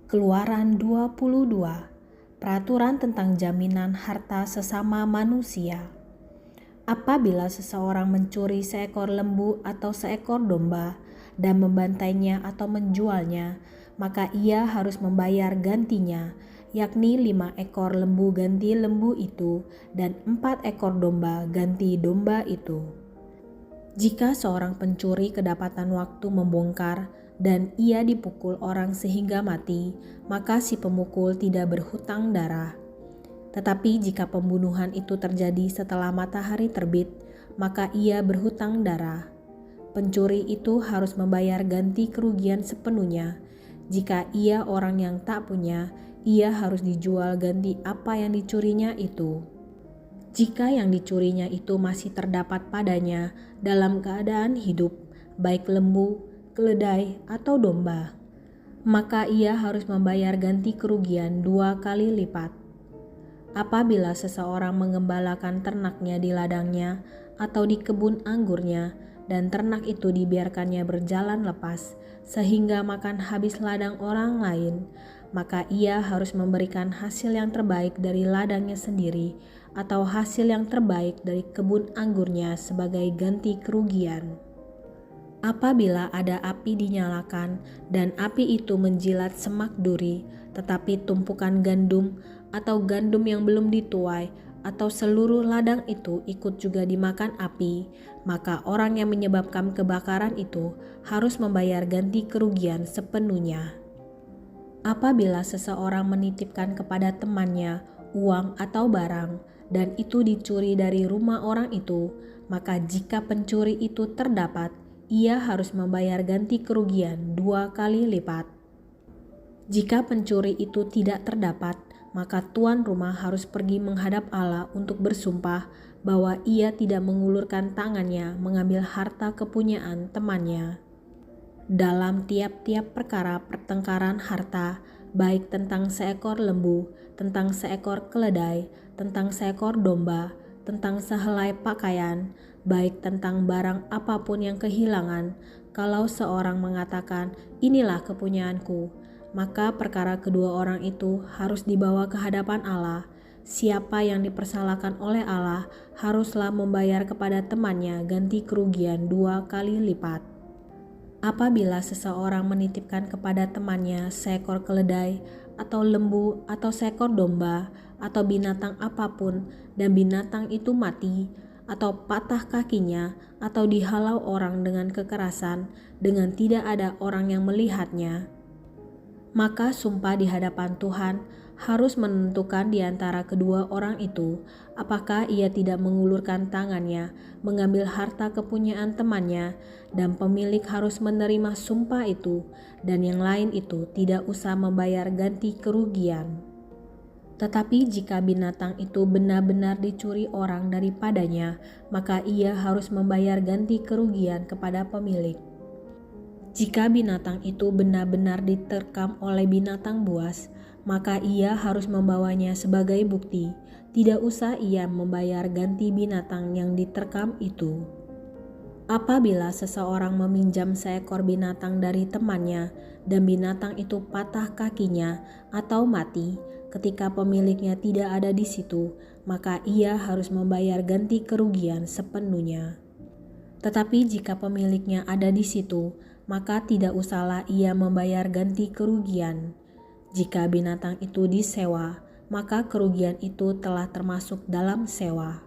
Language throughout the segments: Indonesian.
Keluaran 22, Peraturan tentang jaminan harta sesama manusia. Apabila seseorang mencuri seekor lembu atau seekor domba dan membantainya atau menjualnya, maka ia harus membayar gantinya, yakni 5 ekor lembu ganti lembu itu dan 4 ekor domba ganti domba itu. Jika seorang pencuri kedapatan waktu membongkar dan ia dipukul orang sehingga mati, maka si pemukul tidak berhutang darah. Tetapi jika pembunuhan itu terjadi setelah matahari terbit, maka ia berhutang darah. Pencuri itu harus membayar ganti kerugian sepenuhnya. Jika ia orang yang tak punya, ia harus dijual ganti apa yang dicurinya itu. Jika yang dicurinya itu masih terdapat padanya dalam keadaan hidup, baik lembu, keledai, atau domba, maka ia harus membayar ganti kerugian 2 kali lipat. Apabila seseorang mengembalakan ternaknya di ladangnya atau di kebun anggurnya, dan ternak itu dibiarkannya berjalan lepas sehingga makan habis ladang orang lain, maka ia harus memberikan hasil yang terbaik dari ladangnya sendiri atau hasil yang terbaik dari kebun anggurnya sebagai ganti kerugian. Apabila ada api dinyalakan dan api itu menjilat semak duri, tetapi tumpukan gandum atau gandum yang belum dituai atau seluruh ladang itu ikut juga dimakan api, maka orang yang menyebabkan kebakaran itu harus membayar ganti kerugian sepenuhnya. Apabila seseorang menitipkan kepada temannya uang atau barang dan itu dicuri dari rumah orang itu, maka jika pencuri itu terdapat, ia harus membayar ganti kerugian 2 kali lipat. Jika pencuri itu tidak terdapat, maka tuan rumah harus pergi menghadap Allah untuk bersumpah bahwa ia tidak mengulurkan tangannya mengambil harta kepunyaan temannya. Dalam tiap-tiap perkara pertengkaran harta, baik tentang seekor lembu, tentang seekor keledai, tentang seekor domba, tentang sehelai pakaian, baik tentang barang apapun yang kehilangan, kalau seorang mengatakan, "Inilah kepunyaanku," maka perkara kedua orang itu harus dibawa ke hadapan Allah. Siapa yang dipersalahkan oleh Allah haruslah membayar kepada temannya ganti kerugian 2 kali lipat. Apabila seseorang menitipkan kepada temannya seekor keledai atau lembu atau seekor domba atau binatang apapun dan binatang itu mati atau patah kakinya atau dihalau orang dengan kekerasan dengan tidak ada orang yang melihatnya, maka sumpah di hadapan Tuhan harus menentukan di antara kedua orang itu apakah ia tidak mengulurkan tangannya mengambil harta kepunyaan temannya, dan pemilik harus menerima sumpah itu dan yang lain itu tidak usah membayar ganti kerugian. Tetapi jika binatang itu benar-benar dicuri orang daripadanya, maka ia harus membayar ganti kerugian kepada pemilik. Jika binatang itu benar-benar diterkam oleh binatang buas, maka ia harus membawanya sebagai bukti. Tidak usah ia membayar ganti binatang yang diterkam itu. Apabila seseorang meminjam seekor binatang dari temannya dan binatang itu patah kakinya atau mati ketika pemiliknya tidak ada di situ, maka ia harus membayar ganti kerugian sepenuhnya. Tetapi jika pemiliknya ada di situ, maka tidak usahlah ia membayar ganti kerugian. Jika binatang itu disewa, maka kerugian itu telah termasuk dalam sewa.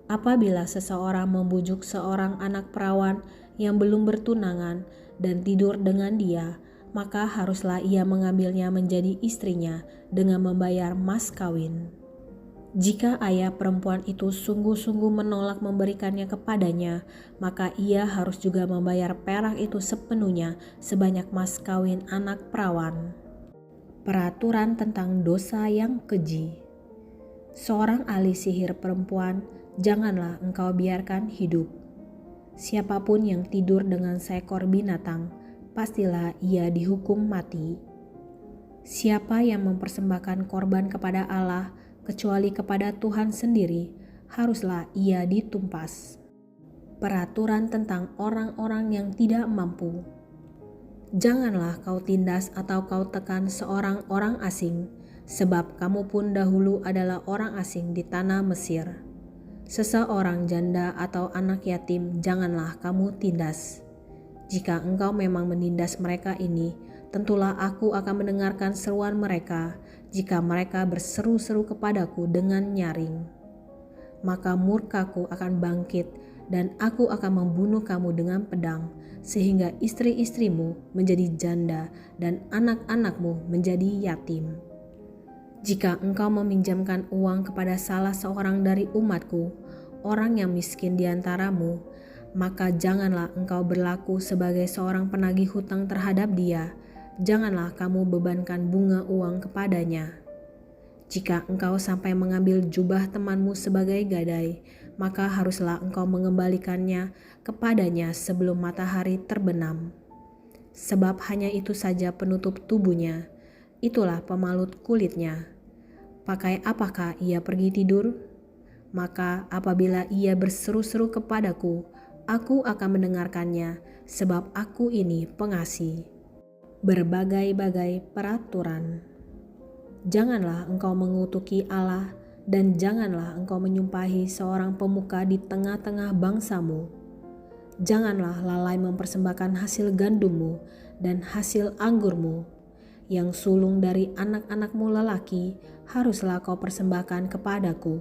Apabila seseorang membujuk seorang anak perawan yang belum bertunangan dan tidur dengan dia, maka haruslah ia mengambilnya menjadi istrinya dengan membayar mas kawin. Jika ayah perempuan itu sungguh-sungguh menolak memberikannya kepadanya, maka ia harus juga membayar perak itu sepenuhnya sebanyak mas kawin anak perawan. Peraturan tentang dosa yang keji. Seorang ahli sihir perempuan janganlah engkau biarkan hidup. Siapapun yang tidur dengan seekor binatang, pastilah ia dihukum mati. Siapa yang mempersembahkan korban kepada Allah kecuali kepada Tuhan sendiri, haruslah ia ditumpas. Peraturan tentang orang-orang yang tidak mampu. Janganlah kau tindas atau kau tekan seorang orang asing, sebab kamu pun dahulu adalah orang asing di tanah Mesir. Seseorang janda atau anak yatim janganlah kamu tindas. Jika engkau memang menindas mereka ini, tentulah aku akan mendengarkan seruan mereka jika mereka berseru-seru kepadaku dengan nyaring. Maka murkaku akan bangkit dan aku akan membunuh kamu dengan pedang, sehingga istri-istrimu menjadi janda dan anak-anakmu menjadi yatim. Jika engkau meminjamkan uang kepada salah seorang dari umatku, orang yang miskin di antaramu, maka janganlah engkau berlaku sebagai seorang penagih hutang terhadap dia. Janganlah kamu bebankan bunga uang kepadanya. Jika engkau sampai mengambil jubah temanmu sebagai gadai, maka haruslah engkau mengembalikannya kepadanya sebelum matahari terbenam. Sebab hanya itu saja penutup tubuhnya, itulah pemalut kulitnya. Pakai apakah ia pergi tidur? Maka apabila ia berseru-seru kepadaku, aku akan mendengarkannya, sebab aku ini pengasih. Berbagai-bagai peraturan. Janganlah engkau mengutuki Allah, dan janganlah engkau menyumpahi seorang pemuka di tengah-tengah bangsamu. Janganlah lalai mempersembahkan hasil gandummu dan hasil anggurmu. Yang sulung dari anak-anakmu lelaki haruslah kau persembahkan kepadaku.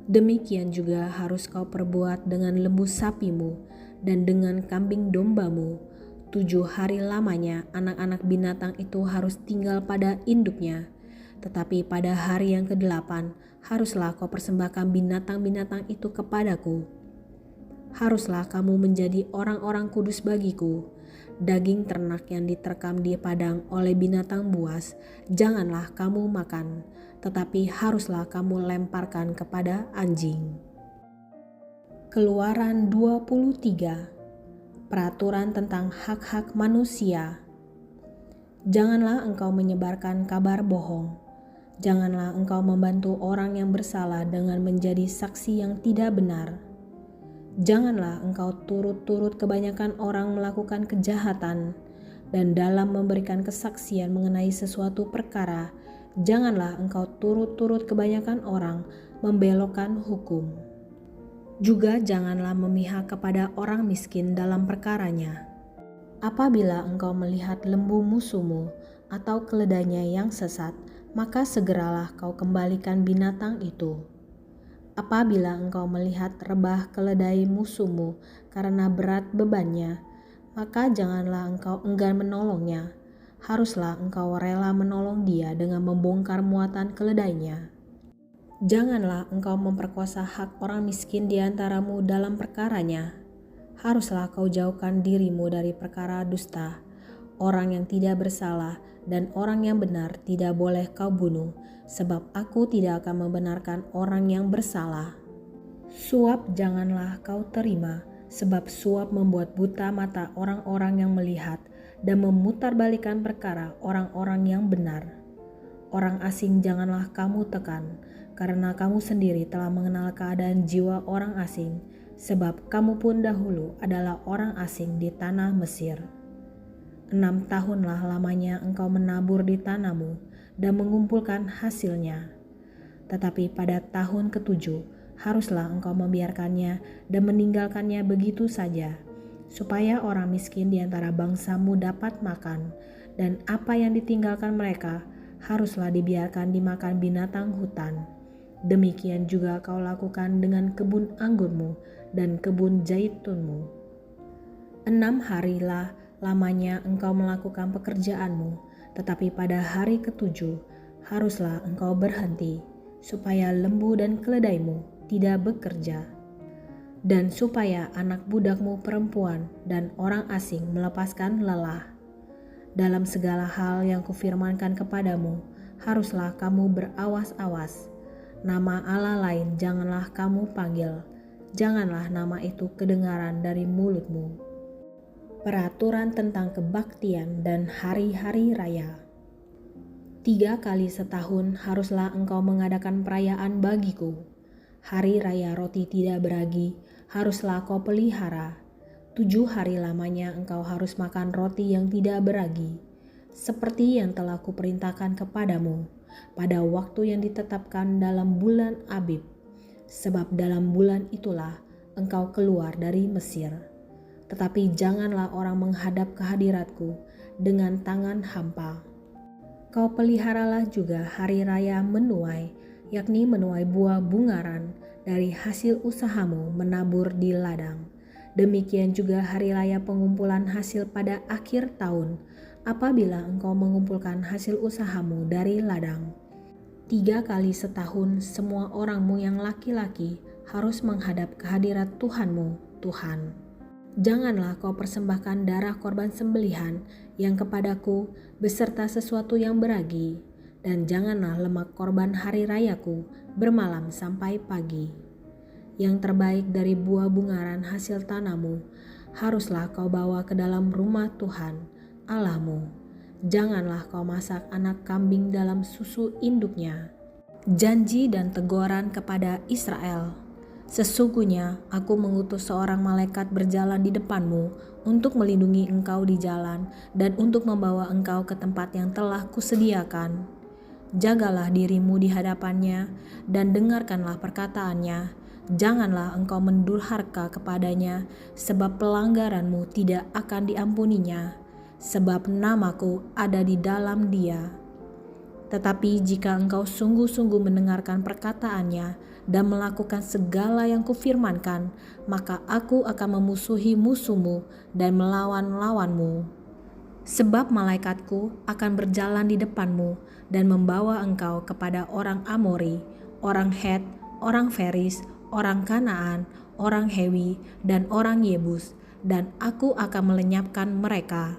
Demikian juga harus kau perbuat dengan lembu sapimu dan dengan kambing dombamu. 7 hari lamanya anak-anak binatang itu harus tinggal pada induknya. Tetapi pada hari yang ke-8 haruslah kau persembahkan binatang-binatang itu kepadaku. Haruslah kamu menjadi orang-orang kudus bagiku. Daging ternak yang diterkam di padang oleh binatang buas janganlah kamu makan, tetapi haruslah kamu lemparkan kepada anjing. Keluaran 23. Peraturan tentang hak-hak manusia. Janganlah engkau menyebarkan kabar bohong. Janganlah engkau membantu orang yang bersalah dengan menjadi saksi yang tidak benar. Janganlah engkau turut-turut kebanyakan orang melakukan kejahatan, dan dalam memberikan kesaksian mengenai sesuatu perkara, janganlah engkau turut-turut kebanyakan orang membelokkan hukum. Juga janganlah memihak kepada orang miskin dalam perkaranya. Apabila engkau melihat lembu musuhmu atau keledainya yang sesat, maka segeralah kau kembalikan binatang itu. Apabila engkau melihat rebah keledai musuhmu karena berat bebannya, maka janganlah engkau enggan menolongnya. Haruslah engkau rela menolong dia dengan membongkar muatan keledainya. Janganlah engkau memperkosa hak orang miskin di antaramu dalam perkaranya. Haruslah kau jauhkan dirimu dari perkara dusta. Orang yang tidak bersalah dan orang yang benar tidak boleh kau bunuh, sebab aku tidak akan membenarkan orang yang bersalah. Suap janganlah kau terima, sebab suap membuat buta mata orang-orang yang melihat dan memutarbalikkan perkara orang-orang yang benar. Orang asing janganlah kamu tekan, karena kamu sendiri telah mengenal keadaan jiwa orang asing, sebab kamu pun dahulu adalah orang asing di tanah Mesir. 6 tahunlah lamanya engkau menabur di tanahmu dan mengumpulkan hasilnya. Tetapi pada tahun ke-7 haruslah engkau membiarkannya dan meninggalkannya begitu saja, supaya orang miskin di antara bangsamu dapat makan, dan apa yang ditinggalkan mereka haruslah dibiarkan dimakan binatang hutan. Demikian juga kau lakukan dengan kebun anggurmu dan kebun zaitunmu. 6 harilah lamanya engkau melakukan pekerjaanmu, tetapi pada hari ke-7 haruslah engkau berhenti, supaya lembu dan keledaimu tidak bekerja, dan supaya anak budakmu perempuan dan orang asing melepaskan lelah. Dalam segala hal yang kufirmankan kepadamu, haruslah kamu berawas-awas. Nama Allah lain janganlah kamu panggil, janganlah nama itu kedengaran dari mulutmu. Peraturan tentang kebaktian dan hari-hari raya. 3 kali setahun haruslah engkau mengadakan perayaan bagiku. Hari raya roti tidak beragi, haruslah kau pelihara. 7 hari lamanya engkau harus makan roti yang tidak beragi, seperti yang telah kuperintahkan kepadamu pada waktu yang ditetapkan dalam bulan Abib, sebab dalam bulan itulah engkau keluar dari Mesir. Tetapi janganlah orang menghadap ke hadiratku dengan tangan hampa. Kau peliharalah juga hari raya menuai, yakni menuai buah bungaran dari hasil usahamu menabur di ladang. Demikian juga hari raya pengumpulan hasil pada akhir tahun, apabila engkau mengumpulkan hasil usahamu dari ladang. 3 kali setahun semua orangmu yang laki-laki harus menghadap ke hadirat Tuhanmu, Tuhan. Janganlah kau persembahkan darah korban sembelihan yang kepadaku beserta sesuatu yang beragi, dan janganlah lemak korban hari rayaku bermalam sampai pagi. Yang terbaik dari buah bungaran hasil tanahmu haruslah kau bawa ke dalam rumah Tuhan Allahmu. Janganlah kau masak anak kambing dalam susu induknya. Janji dan teguran kepada Israel. Sesungguhnya aku mengutus seorang malaikat berjalan di depanmu untuk melindungi engkau di jalan dan untuk membawa engkau ke tempat yang telah kusediakan. Jagalah dirimu di hadapannya dan dengarkanlah perkataannya. Janganlah engkau mendurhaka kepadanya, sebab pelanggaranmu tidak akan diampuninya, sebab namaku ada di dalam dia. Tetapi jika engkau sungguh-sungguh mendengarkan perkataannya dan melakukan segala yang kufirmankan, maka aku akan memusuhi musuhmu dan melawan lawanmu. Sebab malaikatku akan berjalan di depanmu dan membawa engkau kepada orang Amori, orang Het, orang Feris, orang Kanaan, orang Hewi, dan orang Yebus, dan aku akan melenyapkan mereka.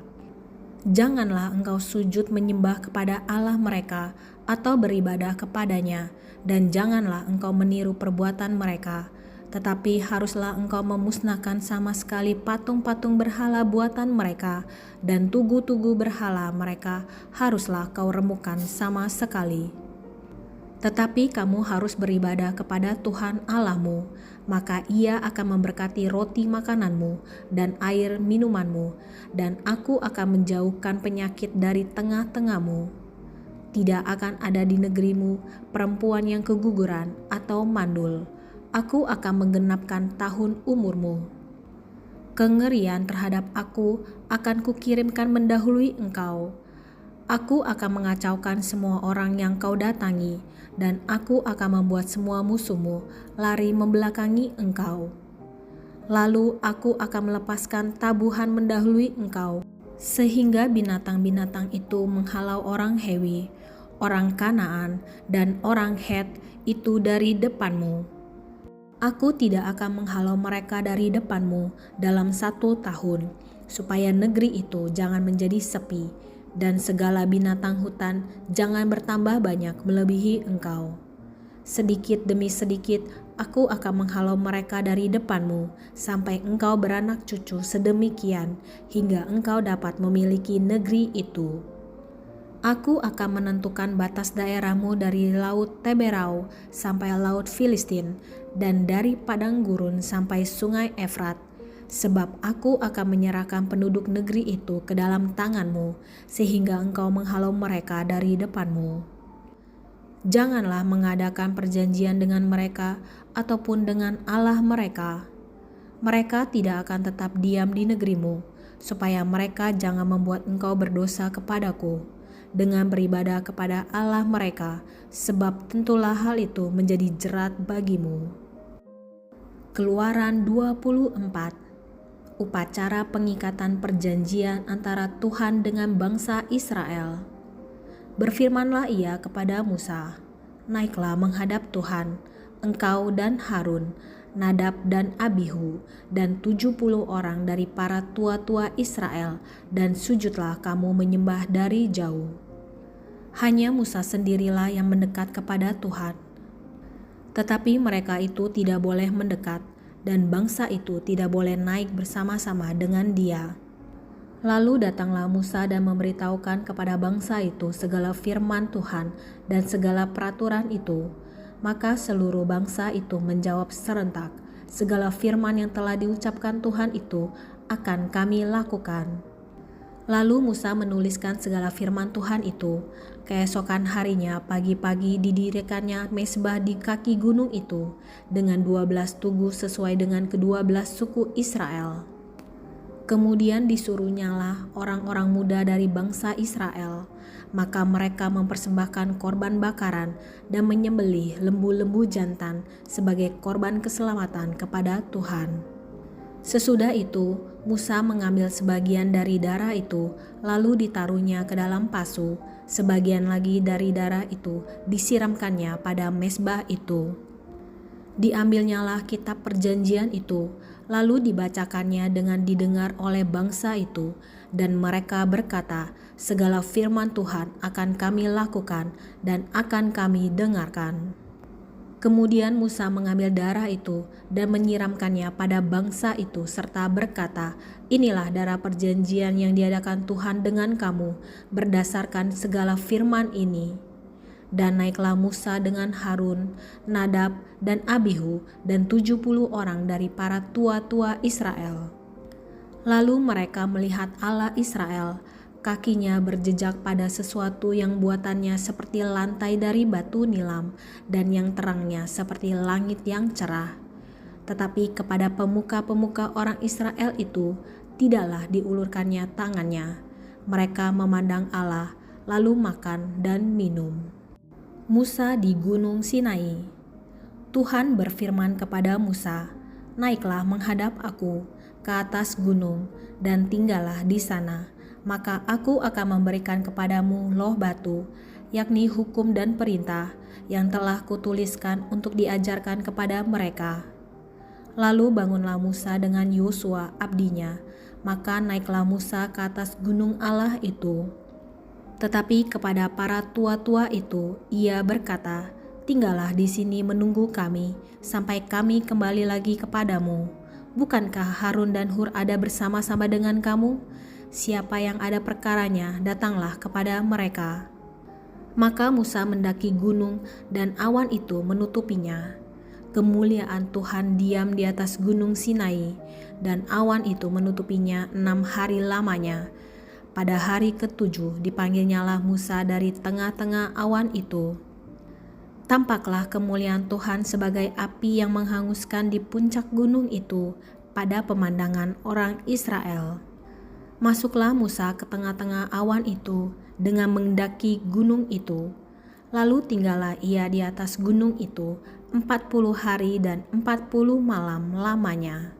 Janganlah engkau sujud menyembah kepada Allah mereka atau beribadah kepadanya, dan janganlah engkau meniru perbuatan mereka, tetapi haruslah engkau memusnahkan sama sekali patung-patung berhala buatan mereka, dan tugu-tugu berhala mereka haruslah kau remukan sama sekali. Tetapi kamu harus beribadah kepada Tuhan Allahmu, maka Ia akan memberkati roti makananmu dan air minumanmu, dan aku akan menjauhkan penyakit dari tengah-tengahmu. Tidak akan ada di negerimu perempuan yang keguguran atau mandul. Aku akan menggenapkan tahun umurmu. Kengerian terhadap aku akan kukirimkan mendahului engkau. Aku akan mengacaukan semua orang yang kau datangi, dan aku akan membuat semua musuhmu lari membelakangi engkau. Lalu aku akan melepaskan tabuhan mendahului engkau, sehingga binatang-binatang itu menghalau orang Hewi, orang Kanaan, dan orang Het itu dari depanmu. Aku tidak akan menghalau mereka dari depanmu dalam 1 tahun, supaya negeri itu jangan menjadi sepi, dan segala binatang hutan jangan bertambah banyak melebihi engkau. Sedikit demi sedikit aku akan menghalau mereka dari depanmu, sampai engkau beranak cucu sedemikian, hingga engkau dapat memiliki negeri itu. Aku akan menentukan batas daerahmu dari laut Teberau sampai laut Filistin, dan dari padang gurun sampai sungai Efrat. Sebab aku akan menyerahkan penduduk negeri itu ke dalam tanganmu, sehingga engkau menghalau mereka dari depanmu. Janganlah mengadakan perjanjian dengan mereka ataupun dengan Allah mereka. Mereka tidak akan tetap diam di negerimu, supaya mereka jangan membuat engkau berdosa kepadaku dengan beribadah kepada Allah mereka, sebab tentulah hal itu menjadi jerat bagimu. Keluaran 24. Upacara pengikatan perjanjian antara Tuhan dengan bangsa Israel. Berfirmanlah Ia kepada Musa, "Naiklah menghadap Tuhan, engkau dan Harun, Nadab dan Abihu, dan 70 orang dari para tua-tua Israel, dan sujudlah kamu menyembah dari jauh." Hanya Musa sendirilah yang mendekat kepada Tuhan. Tetapi mereka itu tidak boleh mendekat, dan bangsa itu tidak boleh naik bersama-sama dengan dia. Lalu datanglah Musa dan memberitahukan kepada bangsa itu segala firman Tuhan dan segala peraturan itu. Maka seluruh bangsa itu menjawab serentak, segala firman yang telah diucapkan Tuhan itu akan kami lakukan." Lalu Musa menuliskan segala firman Tuhan itu. Keesokan harinya pagi-pagi didirikannya mezbah di kaki gunung itu dengan 12 tugu sesuai dengan ke-12 suku Israel. Kemudian disuruhnyalah orang-orang muda dari bangsa Israel. Maka mereka mempersembahkan korban bakaran dan menyembelih lembu-lembu jantan sebagai korban keselamatan kepada Tuhan. Sesudah itu, Musa mengambil sebagian dari darah itu, lalu ditaruhnya ke dalam pasu. Sebagian lagi dari darah itu disiramkannya pada mezbah itu. Diambilnyalah kitab perjanjian itu, lalu dibacakannya dengan didengar oleh bangsa itu, dan mereka berkata, "Segala firman Tuhan akan kami lakukan dan akan kami dengarkan." Kemudian Musa mengambil darah itu dan menyiramkannya pada bangsa itu serta berkata, "Inilah darah perjanjian yang diadakan Tuhan dengan kamu berdasarkan segala firman ini." Dan naiklah Musa dengan Harun, Nadab, dan Abihu dan 70 orang dari para tua-tua Israel. Lalu mereka melihat Allah Israel, kakinya berjejak pada sesuatu yang buatannya seperti lantai dari batu nilam dan yang terangnya seperti langit yang cerah. Tetapi kepada pemuka-pemuka orang Israel itu tidaklah diulurkannya tangannya. Mereka memandang Allah, lalu makan dan minum. Musa di Gunung Sinai. Tuhan berfirman kepada Musa, "Naiklah menghadap aku ke atas gunung dan tinggallah di sana. Maka aku akan memberikan kepadamu loh batu, yakni hukum dan perintah yang telah kutuliskan untuk diajarkan kepada mereka." Lalu bangunlah Musa dengan Yosua abdinya, maka naiklah Musa ke atas gunung Allah itu. Tetapi kepada para tua-tua itu ia berkata, "Tinggallah di sini menunggu kami, sampai kami kembali lagi kepadamu. Bukankah Harun dan Hur ada bersama-sama dengan kamu? Siapa yang ada perkaranya, datanglah kepada mereka." Maka Musa mendaki gunung dan awan itu menutupinya. Kemuliaan Tuhan diam di atas gunung Sinai, dan awan itu menutupinya 6 hari lamanya. Pada hari ke-7 dipanggilnyalah Musa dari tengah-tengah awan itu. Tampaklah kemuliaan Tuhan sebagai api yang menghanguskan di puncak gunung itu pada pemandangan orang Israel. Masuklah Musa ke tengah-tengah awan itu dengan mendaki gunung itu. Lalu tinggallah ia di atas gunung itu 40 hari dan 40 malam lamanya.